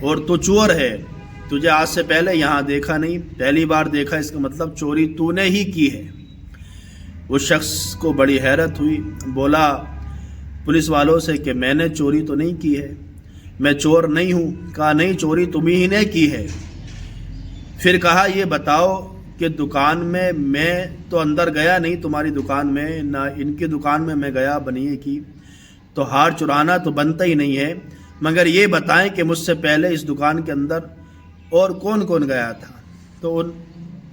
اور تو چور ہے، تجھے آج سے پہلے یہاں دیکھا نہیں، پہلی بار دیکھا، اس کا مطلب چوری تو نے ہی کی ہے۔ اس شخص کو بڑی حیرت ہوئی، بولا پولیس والوں سے کہ میں نے چوری تو نہیں کی ہے، میں چور نہیں ہوں۔ کہا نہیں، چوری تم ہی نے کی ہے۔ پھر کہا یہ بتاؤ کہ دکان میں تو اندر گیا نہیں، تمہاری دکان میں نہ ان کی دکان میں گیا بنیے کی، تو ہار چرانا تو بنتا ہی نہیں ہے، مگر یہ بتائیں کہ مجھ سے پہلے اس دکان کے اندر اور کون کون گیا تھا؟ تو ان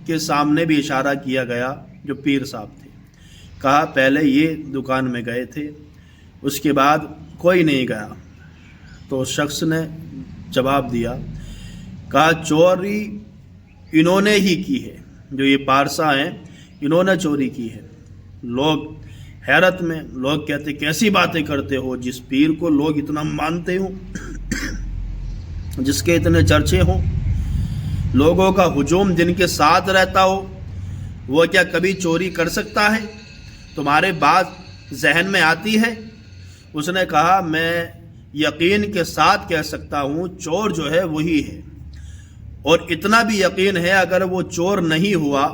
کے سامنے بھی اشارہ کیا گیا جو پیر صاحب تھے۔ کہا پہلے یہ دکان میں گئے تھے، اس کے بعد کوئی نہیں گیا۔ تو اس شخص نے جواب دیا، کہا چوری انہوں نے ہی کی ہے، جو یہ پارسا ہیں انہوں نے چوری کی ہے۔ لوگ حیرت میں، لوگ کہتے کیسی باتیں کرتے ہو، جس پیر کو لوگ اتنا مانتے ہوں، جس کے اتنے چرچے ہوں، لوگوں کا ہجوم جن کے ساتھ رہتا ہو، وہ کیا کبھی چوری کر سکتا ہے؟ تمہارے بات ذہن میں آتی ہے؟ اس نے کہا میں یقین کے ساتھ کہہ سکتا ہوں چور جو ہے وہی ہے، اور اتنا بھی یقین ہے اگر وہ چور نہیں ہوا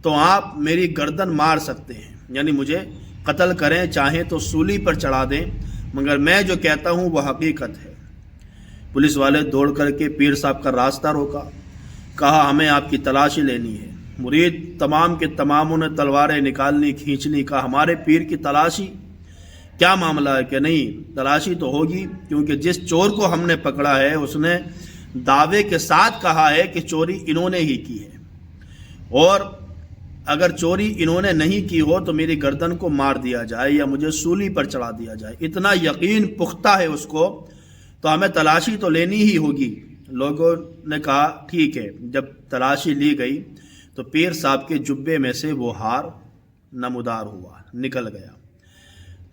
تو آپ میری گردن مار سکتے ہیں، یعنی مجھے قتل کریں، چاہیں تو سولی پر چڑھا دیں، مگر میں جو کہتا ہوں وہ حقیقت ہے۔ پولیس والے دوڑ کر کے پیر صاحب کا راستہ روکا، کہا ہمیں آپ کی تلاشی لینی ہے۔ مرید تمام کے تماموں نے تلواریں نکالنی، کھینچنی، کہا ہمارے پیر کی تلاشی؟ کیا معاملہ ہے؟ کہ نہیں تلاشی تو ہوگی، کیونکہ جس چور کو ہم نے پکڑا ہے اس نے دعوے کے ساتھ کہا ہے کہ چوری انہوں نے ہی کی ہے، اور اگر چوری انہوں نے نہیں کی ہو تو میری گردن کو مار دیا جائے یا مجھے سولی پر چڑھا دیا جائے، اتنا یقین پختہ ہے اس کو، تو ہمیں تلاشی تو لینی ہی ہوگی۔ لوگوں نے کہا ٹھیک ہے۔ جب تلاشی لی گئی تو پیر صاحب کے جبے میں سے وہ ہار نمودار ہوا، نکل گیا۔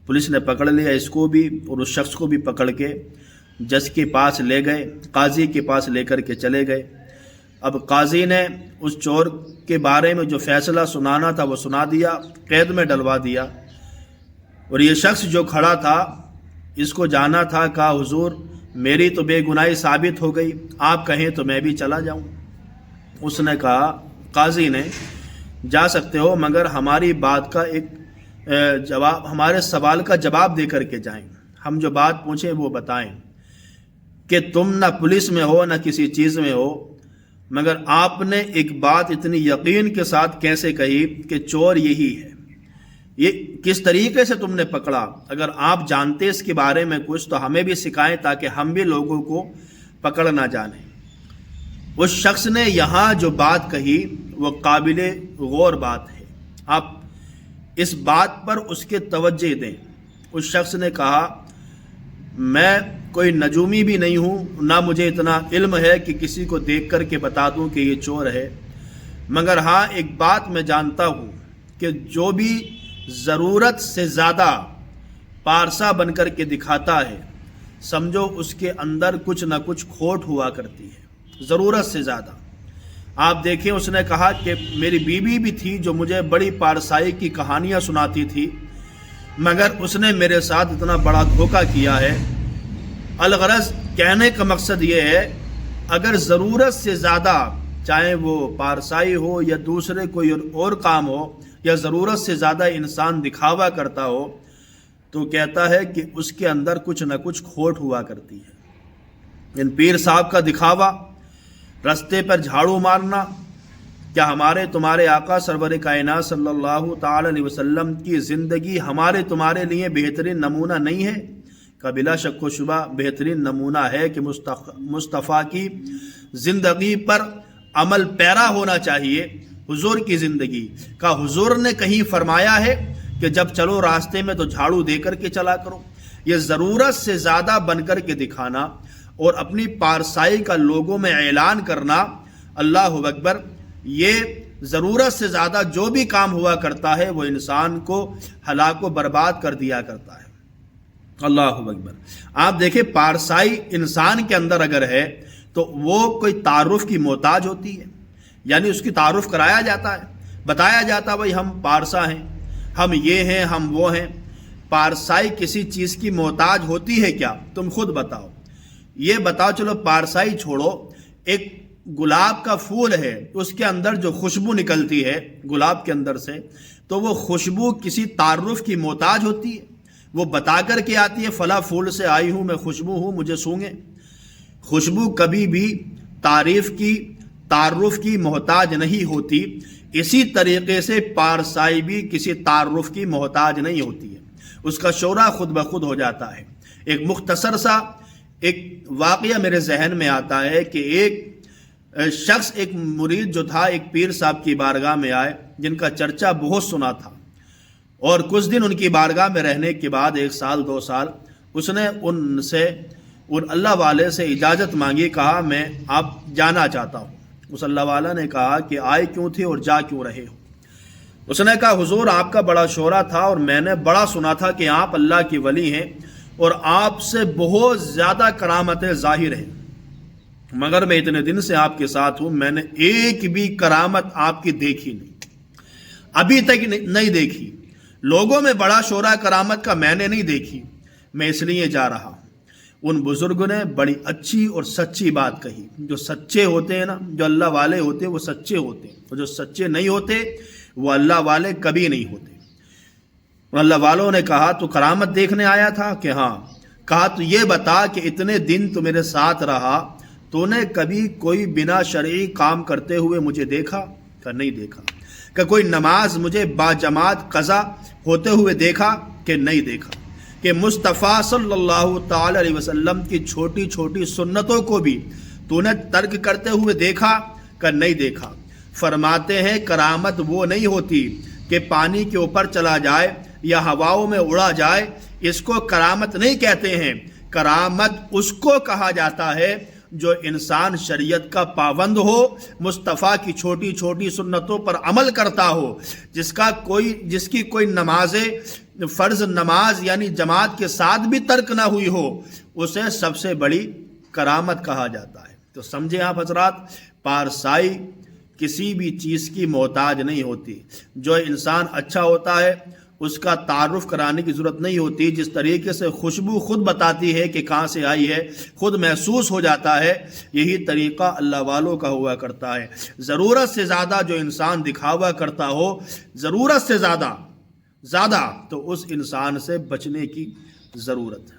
پولیس نے پکڑ لیا اس کو بھی اور اس شخص کو بھی، پکڑ کے جج کے پاس لے گئے، قاضی کے پاس لے کر کے چلے گئے۔ اب قاضی نے اس چور کے بارے میں جو فیصلہ سنانا تھا وہ سنا دیا، قید میں ڈلوا دیا، اور یہ شخص جو کھڑا تھا اس کو جانا تھا، کہا حضور میری تو بے گناہی ثابت ہو گئی، آپ کہیں تو میں بھی چلا جاؤں۔ اس نے کہا، قاضی نے، جا سکتے ہو مگر ہماری بات کا ایک جواب، ہمارے سوال کا جواب دے کر کے جائیں، ہم جو بات پوچھیں وہ بتائیں کہ تم نہ پولیس میں ہو نہ کسی چیز میں ہو، مگر آپ نے ایک بات اتنی یقین کے ساتھ کیسے کہی کہ چور یہی ہے؟ یہ کس طریقے سے تم نے پکڑا؟ اگر آپ جانتے اس کے بارے میں کچھ تو ہمیں بھی سکھائیں تاکہ ہم بھی لوگوں کو پکڑ نہ جانیں۔ اس شخص نے یہاں جو بات کہی وہ قابل غور بات ہے، آپ اس بات پر اس کے توجہ دیں۔ اس شخص نے کہا میں کوئی نجومی بھی نہیں ہوں، نہ مجھے اتنا علم ہے کہ کسی کو دیکھ کر کے بتا دوں کہ یہ چور ہے، مگر ہاں ایک بات میں جانتا ہوں کہ جو بھی ضرورت سے زیادہ پارسا بن کر کے دکھاتا ہے سمجھو اس کے اندر کچھ نہ کچھ کھوٹ ہوا کرتی ہے، ضرورت سے زیادہ۔ آپ دیکھیں اس نے کہا کہ میری بیوی بھی تھی جو مجھے بڑی پارسائی کی کہانیاں سناتی تھی، مگر اس نے میرے ساتھ اتنا بڑا دھوکہ کیا ہے۔ الغرض کہنے کا مقصد یہ ہے اگر ضرورت سے زیادہ، چاہے وہ پارسائی ہو یا دوسرے کوئی اور کام ہو، یا ضرورت سے زیادہ انسان دکھاوا کرتا ہو تو کہتا ہے کہ اس کے اندر کچھ نہ کچھ کھوٹ ہوا کرتی ہے۔ ان پیر صاحب کا دکھاوا، رستے پر جھاڑو مارنا، کیا ہمارے تمہارے آقا سرور کائنات صلی اللہ تعالی علیہ وسلم کی زندگی ہمارے تمہارے لیے بہترین نمونہ نہیں ہے؟ کا بلا شک و شبہ بہترین نمونہ ہے کہ مصطفیٰ کی زندگی پر عمل پیرا ہونا چاہیے۔ حضور کی زندگی کا حضور نے کہیں فرمایا ہے کہ جب چلو راستے میں تو جھاڑو دے کر کے چلا کرو؟ یہ ضرورت سے زیادہ بن کر کے دکھانا اور اپنی پارسائی کا لوگوں میں اعلان کرنا، اللہ اکبر، یہ ضرورت سے زیادہ جو بھی کام ہوا کرتا ہے وہ انسان کو ہلاک و برباد کر دیا کرتا ہے۔ اللہ اکبر۔ آپ دیکھیں پارسائی انسان کے اندر اگر ہے تو وہ کوئی تعارف کی محتاج ہوتی ہے، یعنی اس کی تعارف کرایا جاتا ہے، بتایا جاتا ہے بھائی ہم پارسا ہیں، ہم یہ ہیں، ہم وہ ہیں۔ پارسائی کسی چیز کی محتاج ہوتی ہے کیا؟ تم خود بتاؤ۔ یہ بتاؤ، چلو پارسائی چھوڑو، ایک گلاب کا پھول ہے، اس کے اندر جو خوشبو نکلتی ہے گلاب کے اندر سے، تو وہ خوشبو کسی تعارف کی محتاج ہوتی ہے؟ وہ بتا کر کے آتی ہے فلاں پھول سے آئی ہوں میں، خوشبو ہوں، مجھے سونگے؟ خوشبو کبھی بھی تعریف کی، تعارف کی محتاج نہیں ہوتی۔ اسی طریقے سے پارسائی بھی کسی تعارف کی محتاج نہیں ہوتی ہے، اس کا شعرا خود بخود ہو جاتا ہے۔ ایک مختصر سا ایک واقعہ میرے ذہن میں آتا ہے کہ ایک شخص، ایک مرید جو تھا، ایک پیر صاحب کی بارگاہ میں آئے، جن کا چرچا بہت سنا تھا، اور کچھ دن ان کی بارگاہ میں رہنے کے بعد، 1 سال 2 سال، اس نے ان اللہ والے سے اجازت مانگی، کہا میں آپ جانا چاہتا ہوں۔ اس اللہ والا نے کہا کہ آئے کیوں تھے اور جا کیوں رہے ہو؟ اس نے کہا حضور آپ کا بڑا شعرا تھا اور میں نے بڑا سنا تھا کہ آپ اللہ کی ولی ہیں اور آپ سے بہت زیادہ کرامتیں ظاہر ہیں، مگر میں اتنے دن سے آپ کے ساتھ ہوں، میں نے ایک بھی کرامت آپ کی دیکھی نہیں، ابھی تک نہیں دیکھی۔ لوگوں میں بڑا شعرا کرامت کا میں نے نہیں دیکھی، میں اس لیے جا رہا ہوں۔ ان بزرگوں نے بڑی اچھی اور سچی بات کہی۔ جو سچے ہوتے ہیں نا، جو اللہ والے ہوتے ہیں وہ سچے ہوتے ہیں، اور جو سچے نہیں ہوتے وہ اللہ والے کبھی نہیں ہوتے۔ اور اللہ والوں نے کہا تو کرامت دیکھنے آیا تھا کہ ہاں؟ کہا تو یہ بتا کہ اتنے دن تو میرے ساتھ رہا، تو نے کبھی کوئی بنا شرعی کام کرتے ہوئے مجھے دیکھا؟ کہ نہیں دیکھا۔ کہ کوئی نماز مجھے باجماعت قضا ہوتے ہوئے دیکھا؟ کہ نہیں دیکھا۔ کہ مصطفیٰ صلی اللہ تعالی علیہ وسلم کی چھوٹی چھوٹی سنتوں کو بھی تو نے ترک کرتے ہوئے دیکھا؟ کہ نہیں دیکھا۔ فرماتے ہیں کرامت وہ نہیں ہوتی کہ پانی کے اوپر چلا جائے یا ہواؤں میں اڑا جائے، اس کو کرامت نہیں کہتے ہیں۔ کرامت اس کو کہا جاتا ہے جو انسان شریعت کا پابند ہو، مصطفیٰ کی چھوٹی چھوٹی سنتوں پر عمل کرتا ہو، جس کی کوئی فرض نماز یعنی جماعت کے ساتھ بھی ترک نہ ہوئی ہو، اسے سب سے بڑی کرامت کہا جاتا ہے۔ تو سمجھیں آپ حضرات، پارسائی کسی بھی چیز کی محتاج نہیں ہوتی۔ جو انسان اچھا ہوتا ہے اس کا تعارف کرانے کی ضرورت نہیں ہوتی۔ جس طریقے سے خوشبو خود بتاتی ہے کہ کہاں سے آئی ہے، خود محسوس ہو جاتا ہے، یہی طریقہ اللہ والوں کا ہوا کرتا ہے۔ ضرورت سے زیادہ جو انسان دکھاوا کرتا ہو، ضرورت سے زیادہ تو اس انسان سے بچنے کی ضرورت ہے۔